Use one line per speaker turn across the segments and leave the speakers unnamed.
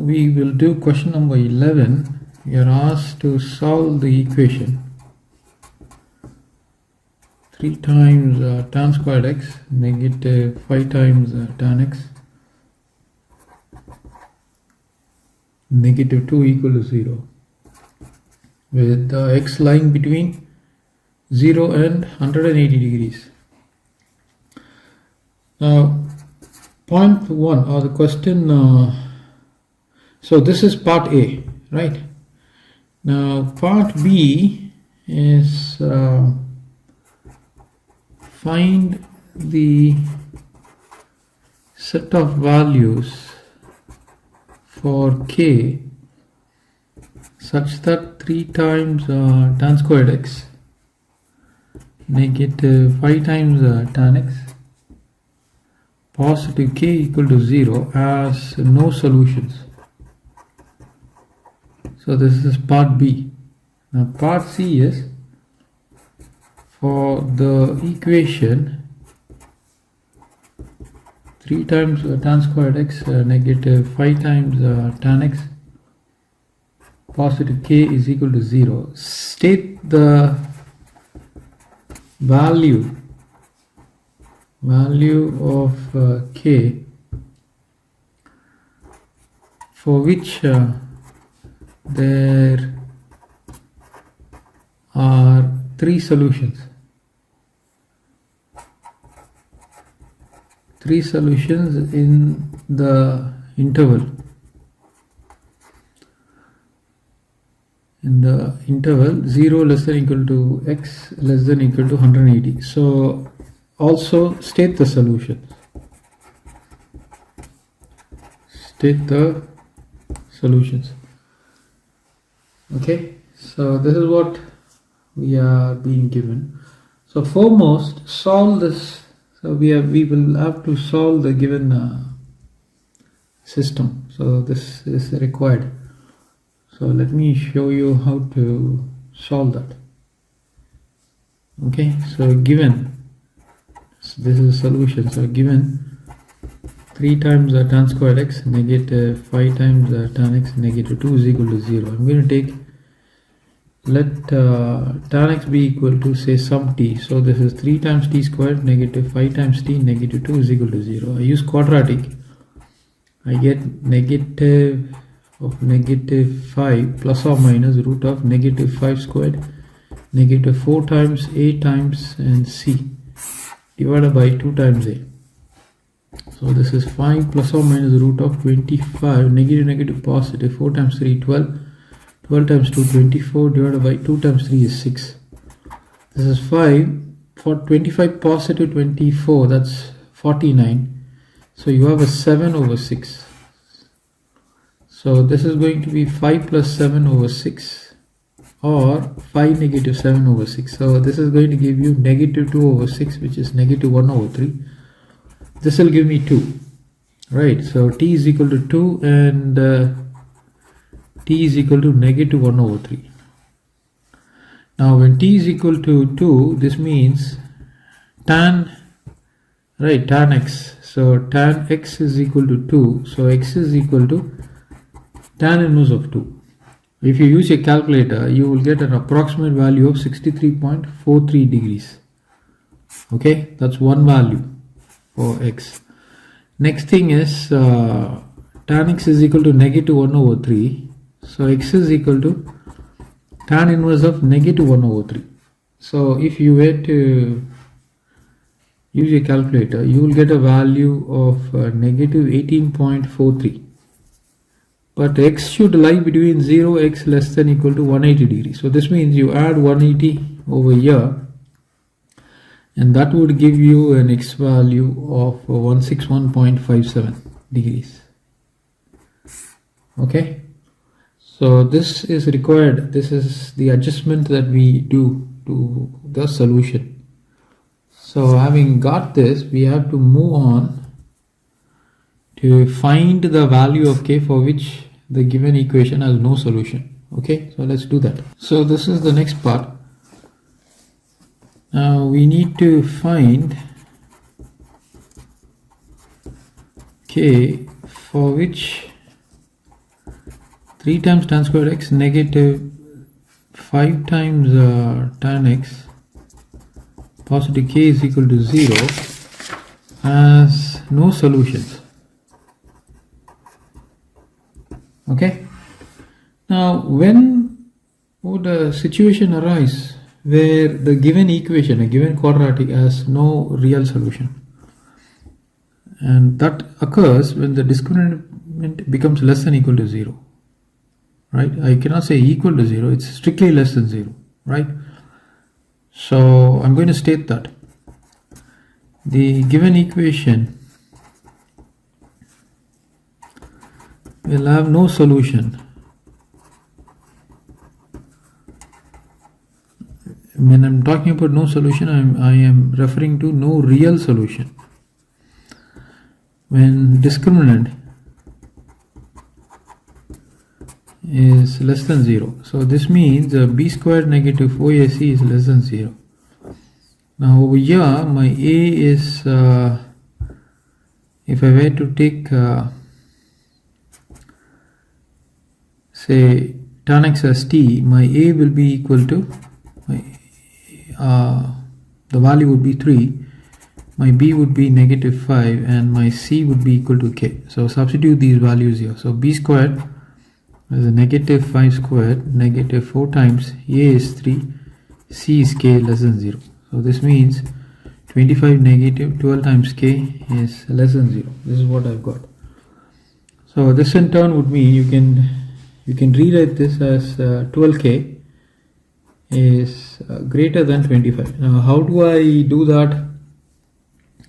we will do question number 11. We are asked to solve the equation 3 times tan squared x negative 5 times tan x negative 2 equal to 0, with x lying between 0 and 180 degrees. Now, point 1 or the question, so this is part A, right? Now part B is find the set of values for k such that 3 times tan squared x negative 5 times tan x positive k equal to 0 has no solutions. So this is part B. Now part C is for the equation 3 times tan squared x negative 5 times tan x positive k is equal to 0. State the value of k for which there are 3 solutions. 3 solutions in the interval. In the interval 0 less than equal to x less than equal to 180. So also state the solutions. State the solutions. Okay, so this is what we are being given. So foremost, solve this. So we will have to solve the given system. So this is required. So let me show you how to solve that. Okay, so given, so this is a solution. So given 3 times tan squared x negative 5 times tan x negative 2 is equal to 0. I'm going to take, let tan x be equal to say sum t. So this is 3 times t squared negative 5 times t negative 2 is equal to 0. I use quadratic. I get negative of negative 5 plus or minus root of negative 5 squared negative 4 times a times and c divided by 2 times a. So this is 5 plus or minus root of 25 negative negative positive 4 times 3 12 12 times 2 24 divided by 2 times 3 is 6. This is 5 for 25 positive 24, that's 49. So you have a 7 over 6. So this is going to be 5 plus 7 over 6 or 5 negative 7 over 6. So this is going to give you negative 2 over 6, which is negative 1 over 3. This will give me 2, right? So t is equal to 2 and t is equal to negative 1 over 3. Now when t is equal to 2, this means tan x. So tan x is equal to 2. So x is equal to tan inverse of 2. If you use a calculator, you will get an approximate value of 63.43 degrees. Okay, that's one value for x. Next thing is tan x is equal to negative 1 over 3. So x is equal to tan inverse of negative 1 over 3. So if you were to use a calculator, you will get a value of negative 18.43. But x should lie between 0 x less than equal to 180 degrees. So this means you add 180 over here, and that would give you an x value of 161.57 degrees. Okay, so this is required. This is the adjustment that we do to the solution. So having got this, we have to move on to find the value of k for which the given equation has no solution. Okay, so let's do that. So this is the next part. Now we need to find k for which 3 times tan squared x negative 5 times tan x positive k is equal to 0 has no solutions. Okay. Now, when would a situation arise where the given equation, a given quadratic, has no real solution? And that occurs when the discriminant becomes less than or equal to 0. Right? I cannot say equal to 0, it's strictly less than 0. Right? So I'm going to state that the given equation will have no solution when I'm talking about no solution. I am referring to no real solution. When discriminant is less than 0, so this means b squared negative 4ac is less than 0. Now over here my a is if I were to take say tan x as t, my a will be equal to the value would be 3, my b would be negative 5, and my c would be equal to k. So substitute these values here. So b squared is a negative 5 squared, negative 4 times a is 3, c is k less than 0. So this means 25 negative 12 times k is less than 0. This is what I've got. So this in turn would mean you can rewrite this as 12k is greater than 25. Now how do I do that?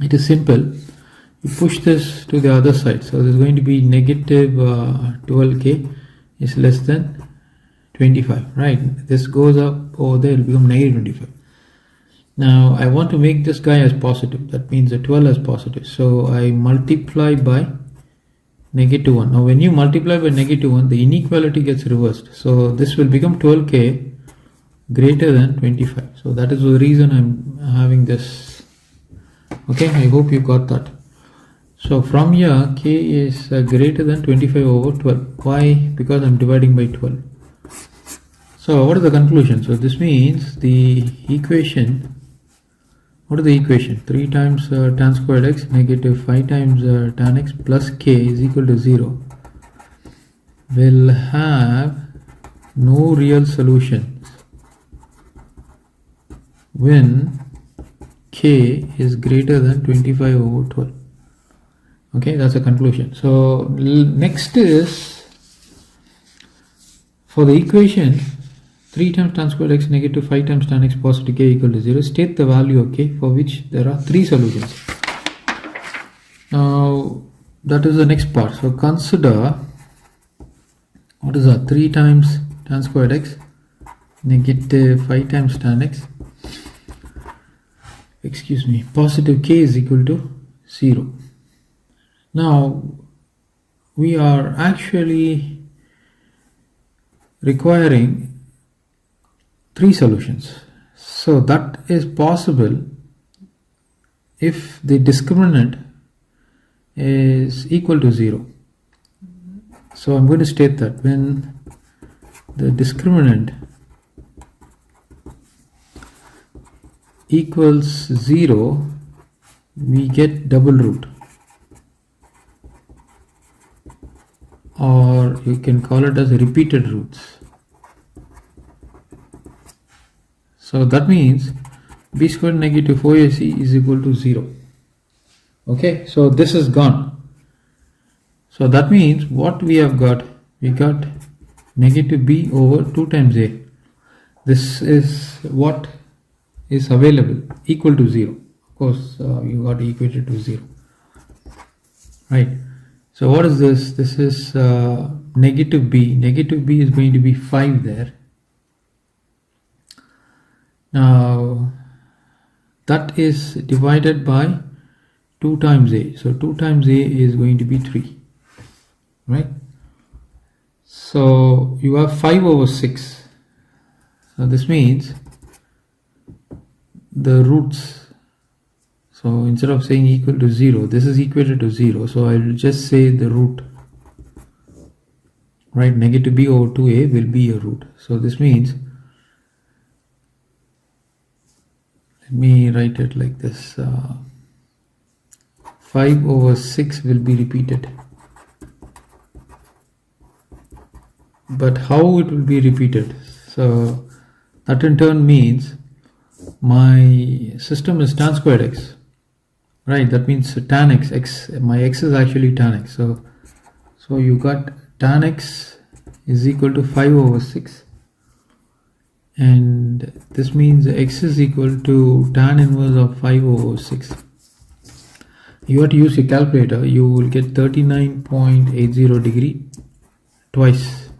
It is simple. You push this to the other side. So there's going to be negative 12k is less than 25, right? This goes up over there, it will become negative 25. Now I want to make this guy as positive. That means the 12 as positive. So I multiply by negative 1. Now when you multiply by negative 1, the inequality gets reversed. So this will become 12k greater than 25. So that is the reason I'm having this. Okay, I hope you got that. So from here k is greater than 25 over 12. Why? Because I'm dividing by 12. So what is the conclusion? So this means the equation, what is the equation? 3 times tan squared x negative 5 times tan x plus k is equal to 0 will have no real solutions when k is greater than 25 over 12. Okay, that's a conclusion. So next is for the equation 3 times tan squared x negative 5 times tan x positive k equal to 0, state the value of k for which there are 3 solutions. Now that is the next part. So consider, what is that, 3 times tan squared x negative 5 times tan x, positive k is equal to 0. Now we are actually requiring 3 solutions. So that is possible if the discriminant is equal to 0. So I'm going to state that when the discriminant equals 0, we get double root, or you can call it as repeated roots. So that means b squared negative 4ac is equal to 0. Okay, so this is gone. So that means what we have got, we got negative b over 2 times a. This is what is available, equal to 0. Of course, you got equated to 0. Right. So what is this? This is negative b. Negative b is going to be 5 there. Now that is divided by 2 times a. So 2 times a is going to be 3. Right. So you have 5 over 6. So this means the roots. So instead of saying equal to 0, this is equated to 0. So I will just say the root right? Negative b over 2a will be a root. So this means, let me write it like this, 5 over 6 will be repeated. But how it will be repeated? So that in turn means my system is tan squared x, right? That means tan x, my x is actually tan x. So you got tan x is equal to 5 over 6, and this means x is equal to tan inverse of 5 over 6. You have to use your calculator. You will get 39.80 degree twice.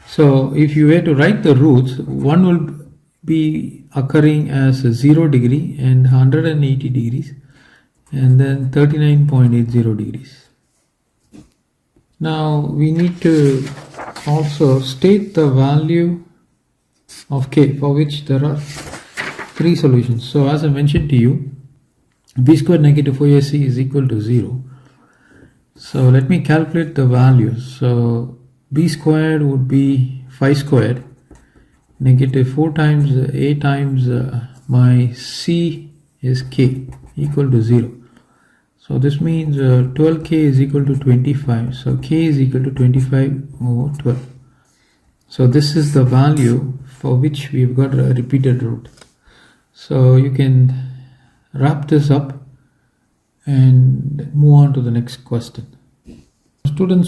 So if you were to write the roots, one will be occurring as 0 degree and 180 degrees, and then 39.80 degrees. Now we need to also state the value of k, for which there are 3 solutions. So as I mentioned to you, b squared negative 4ac is equal to 0. So let me calculate the values. So b squared would be 5 squared, negative 4 times a times my c is k equal to 0. So this means 12k is equal to 25. So k is equal to 25 over 12. So this is the value for which we've got a repeated root. So you can wrap this up and move on to the next question. Students